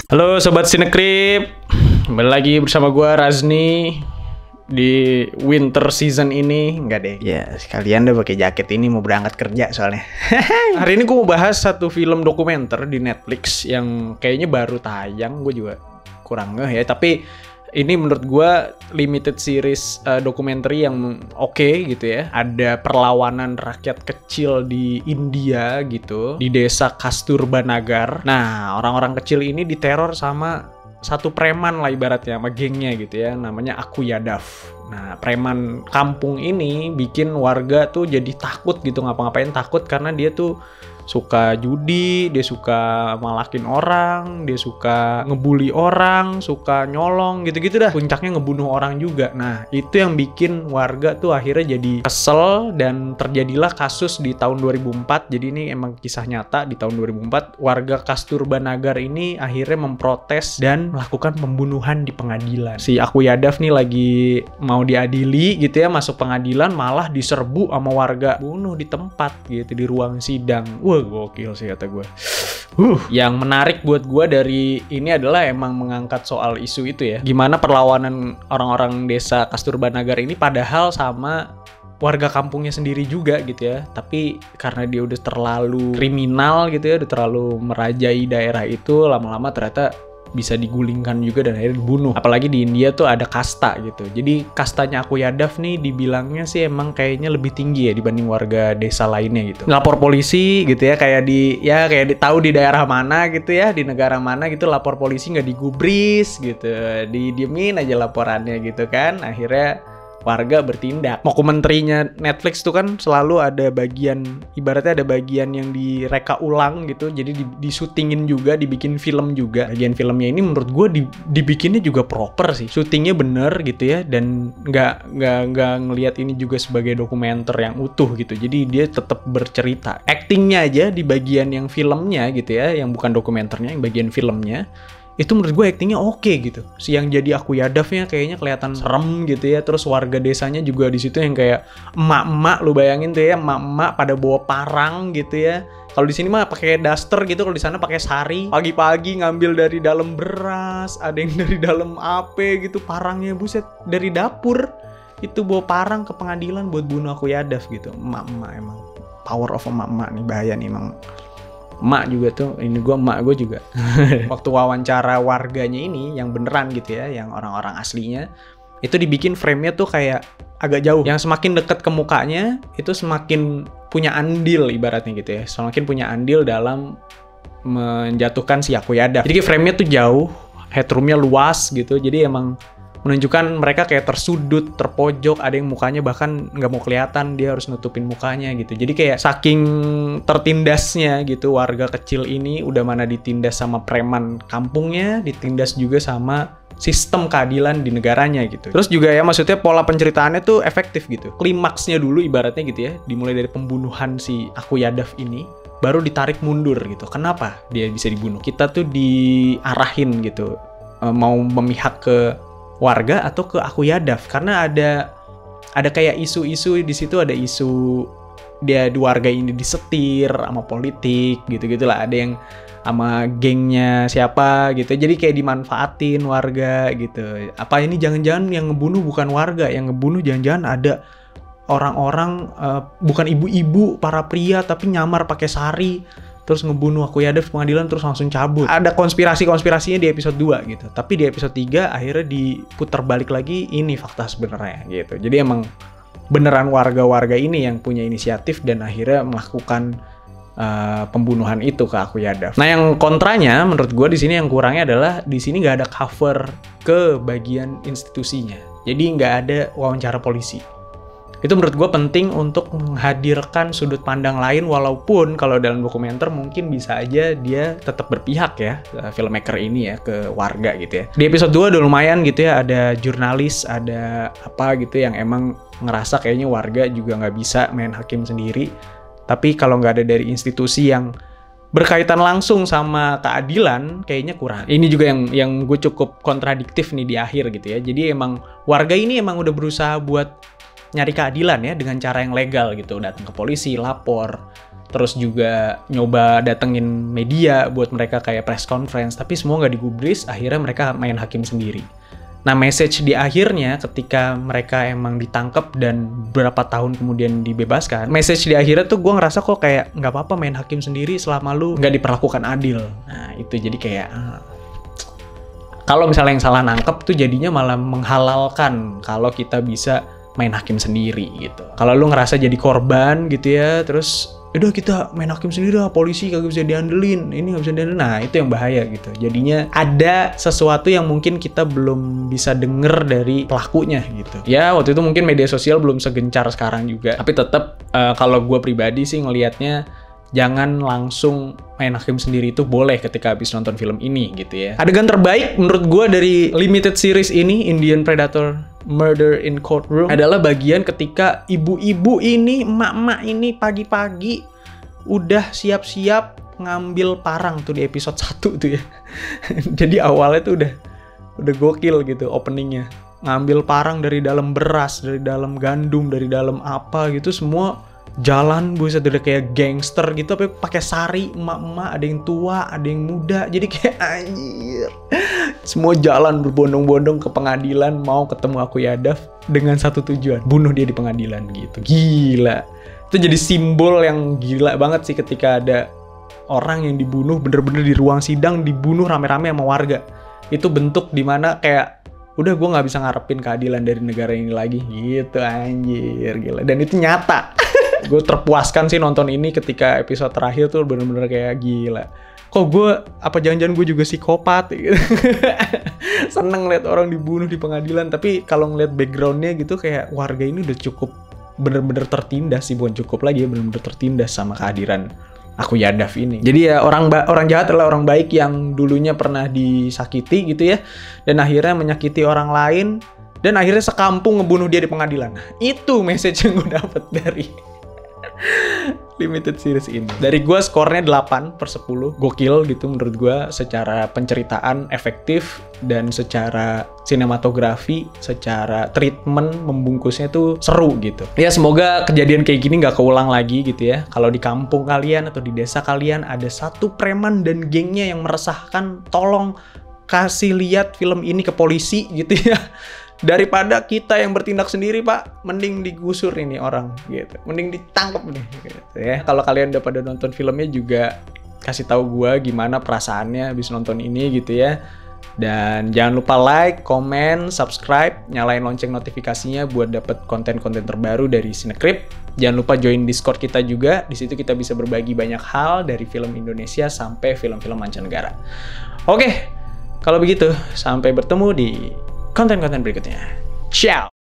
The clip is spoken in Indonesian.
Halo Sobat Sinekrip, kembali lagi bersama gue Razni di winter season ini. Enggak deh, ya sekalian deh pakai jaket ini mau berangkat kerja soalnya. Hari ini gue mau bahas satu film dokumenter di Netflix yang kayaknya baru tayang, gue juga kurang ngeh ya. Tapi ini menurut gue limited series dokumenter yang oke gitu ya. Ada perlawanan rakyat kecil di India gitu, di desa Kasturba Nagar. Nah, orang-orang kecil ini diteror sama satu preman lah ibaratnya, sama gengnya gitu ya, namanya Aku Yadav. Nah, preman kampung ini bikin warga tuh jadi takut gitu, ngapa-ngapain takut karena dia tuh suka judi, dia suka malakin orang, dia suka ngebully orang, suka nyolong gitu-gitu dah. Puncaknya ngebunuh orang juga. Nah, itu yang bikin warga tuh akhirnya jadi kesel dan terjadilah kasus di tahun 2004. Jadi ini emang kisah nyata di tahun 2004. Warga Kasturba Nagar ini akhirnya memprotes dan melakukan pembunuhan di pengadilan. Si Aku Yadav nih lagi mau diadili gitu ya, masuk pengadilan malah diserbu sama warga, bunuh di tempat gitu di ruang sidang. Wah, gokil sih kata gue. Yang menarik buat gue dari ini adalah emang mengangkat soal isu itu ya. Gimana perlawanan orang-orang desa Kasturba Nagar ini padahal sama warga kampungnya sendiri juga gitu ya. Tapi karena dia udah terlalu kriminal gitu ya, udah terlalu merajai daerah itu, lama-lama ternyata bisa digulingkan juga dan akhirnya dibunuh. Apalagi di India tuh ada kasta gitu. Jadi kastanya Aku Yadav nih dibilangnya sih emang kayaknya lebih tinggi ya dibanding warga desa lainnya gitu. Lapor polisi gitu ya, kayak tahu di daerah mana gitu ya, di negara mana gitu, lapor polisi nggak digubris gitu, didiemin aja laporannya gitu kan. Akhirnya warga bertindak. Dokumenterinya Netflix tuh kan selalu ada bagian, ibaratnya ada bagian yang direka ulang gitu, jadi disutingin juga, dibikin film juga. Bagian filmnya ini menurut gue dibikinnya juga proper sih, syutingnya bener gitu ya, dan nggak ngelihat ini juga sebagai dokumenter yang utuh gitu. Jadi dia tetap bercerita. Actingnya aja di bagian yang filmnya gitu ya, yang bukan dokumenternya, yang bagian filmnya itu menurut gue actingnya oke gitu. Si yang jadi Aku Yadavnya kayaknya kelihatan serem gitu ya. Terus warga desanya juga di situ yang kayak emak-emak, lu bayangin tuh ya, emak-emak pada bawa parang gitu ya. Kalau di sini mah pakai daster gitu, kalau di sana pakai sari. Pagi-pagi ngambil dari dalam beras, ada yang dari dalam AP gitu, parangnya buset dari dapur. Itu bawa parang ke pengadilan buat bunuh Aku Yadav gitu. Emak-emak emang power of emak-emak nih, bahaya nih emang. Emak juga tuh, emak gue juga. Waktu wawancara warganya ini, yang beneran gitu ya, yang orang-orang aslinya, itu dibikin frame-nya tuh kayak agak jauh. Yang semakin deket ke mukanya, itu semakin punya andil ibaratnya gitu ya. Semakin punya andil dalam menjatuhkan si Aku Yadav. Jadi frame-nya tuh jauh, headroom-nya luas gitu, jadi emang menunjukkan mereka kayak tersudut, terpojok, ada yang mukanya bahkan nggak mau kelihatan, dia harus nutupin mukanya gitu. Jadi kayak saking tertindasnya gitu warga kecil ini, udah mana ditindas sama preman kampungnya, ditindas juga sama sistem keadilan di negaranya gitu. Terus juga ya maksudnya pola penceritaannya tuh efektif gitu. Klimaksnya dulu ibaratnya gitu ya, dimulai dari pembunuhan si Aku Yadav ini, baru ditarik mundur gitu. Kenapa dia bisa dibunuh? Kita tuh diarahin gitu, mau memihak ke warga atau ke Aku Yadav, karena ada kayak isu-isu di situ, ada isu dia di warga ini disetir sama politik gitu-gitulah, ada yang sama gengnya siapa gitu, jadi kayak dimanfaatin warga gitu. Apa ini jangan-jangan yang ngebunuh bukan warga, yang ngebunuh jangan-jangan ada orang-orang bukan ibu-ibu, para pria tapi nyamar pakai sari terus ngebunuh Aku Yadav di pengadilan terus langsung cabut. Ada konspirasinya di episode 2 gitu. Tapi di episode 3 akhirnya diputar balik lagi, ini fakta sebenarnya gitu. Jadi emang beneran warga-warga ini yang punya inisiatif dan akhirnya melakukan pembunuhan itu ke Aku Yadav. Nah, yang kontranya menurut gue di sini yang kurangnya adalah di sini nggak ada cover ke bagian institusinya. Jadi nggak ada wawancara polisi. Itu menurut gue penting untuk menghadirkan sudut pandang lain, walaupun kalau dalam dokumenter mungkin bisa aja dia tetap berpihak ya, filmmaker ini ya, ke warga gitu ya. Di episode 2 udah lumayan gitu ya, ada jurnalis, ada apa gitu yang emang ngerasa kayaknya warga juga nggak bisa main hakim sendiri. Tapi kalau nggak ada dari institusi yang berkaitan langsung sama keadilan, kayaknya kurang. Ini juga yang gue cukup kontradiktif nih di akhir gitu ya. Jadi emang warga ini emang udah berusaha buat nyari keadilan ya dengan cara yang legal gitu, datang ke polisi, lapor, terus juga nyoba datengin media buat mereka kayak press conference, tapi semua nggak digubris, akhirnya mereka main hakim sendiri. Nah, message di akhirnya ketika mereka emang ditangkap dan berapa tahun kemudian dibebaskan, message di akhirnya tuh gue ngerasa kok kayak nggak apa-apa main hakim sendiri selama lu nggak diperlakukan adil. Nah, itu jadi kayak kalau misalnya yang salah nangkep tuh jadinya malah menghalalkan kalau kita bisa main hakim sendiri gitu. Kalau lu ngerasa jadi korban gitu ya, terus udah kita main hakim sendiri lah, polisi kagak bisa diandelin, ini nggak bisa diandelin. Nah, itu yang bahaya gitu. Jadinya ada sesuatu yang mungkin kita belum bisa denger dari pelakunya gitu. Ya, waktu itu mungkin media sosial belum segencar sekarang juga. Tapi tetap kalau gue pribadi sih ngelihatnya jangan langsung main hakim sendiri itu boleh ketika habis nonton film ini gitu ya. Adegan terbaik menurut gue dari limited series ini, Indian Predator Murder in Courtroom, adalah bagian ketika ibu-ibu ini, emak-emak ini pagi-pagi udah siap-siap ngambil parang tuh di episode 1 tuh ya. Jadi awalnya tuh udah gokil gitu openingnya. Ngambil parang dari dalam beras, dari dalam gandum, dari dalam apa gitu, semua jalan buset udah kayak gangster gitu, tapi pakai sari, emak-emak, ada yang tua, ada yang muda, jadi kayak anjir. Semua jalan berbondong-bondong ke pengadilan mau ketemu Akuyadaf dengan satu tujuan, bunuh dia di pengadilan gitu. Gila. Itu jadi simbol yang gila banget sih ketika ada orang yang dibunuh bener-bener di ruang sidang, dibunuh rame-rame sama warga. Itu bentuk dimana kayak udah gue nggak bisa ngarepin keadilan dari negara ini lagi gitu, anjir, gila. Dan itu nyata. Gue terpuaskan sih nonton ini ketika episode terakhir tuh bener-bener kayak gila. Kok gue, apa jangan-jangan gue juga psikopat gitu. Seneng liat orang dibunuh di pengadilan, tapi kalau ngeliat backgroundnya gitu kayak warga ini udah cukup bener-bener tertindas sih, bukan cukup lagi ya, bener-bener tertindas sama kehadiran Akuyadaf ini. Jadi ya orang jahat adalah orang baik yang dulunya pernah disakiti gitu ya, dan akhirnya menyakiti orang lain, dan akhirnya sekampung ngebunuh dia di pengadilan. Nah, itu message yang gue dapet dari limited series ini. Dari gue skornya 8/10. Gokil gitu menurut gue, secara penceritaan efektif, dan secara sinematografi, secara treatment membungkusnya tuh seru gitu. Ya semoga kejadian kayak gini gak keulang lagi gitu ya. Kalau di kampung kalian atau di desa kalian ada satu preman dan gengnya yang meresahkan, tolong kasih lihat film ini ke polisi gitu ya. Daripada kita yang bertindak sendiri, Pak, mending digusur ini orang gitu, mending ditangkap nih gitu ya. Kalau kalian udah pada nonton filmnya juga kasih tahu gue gimana perasaannya habis nonton ini gitu ya. Dan jangan lupa like, comment, subscribe, nyalain lonceng notifikasinya buat dapet konten-konten terbaru dari Cinecrip. Jangan lupa join Discord kita juga. Di situ kita bisa berbagi banyak hal dari film Indonesia sampai film-film mancanegara. Oke, kalau begitu sampai bertemu di konten-konten berikutnya. Ciao!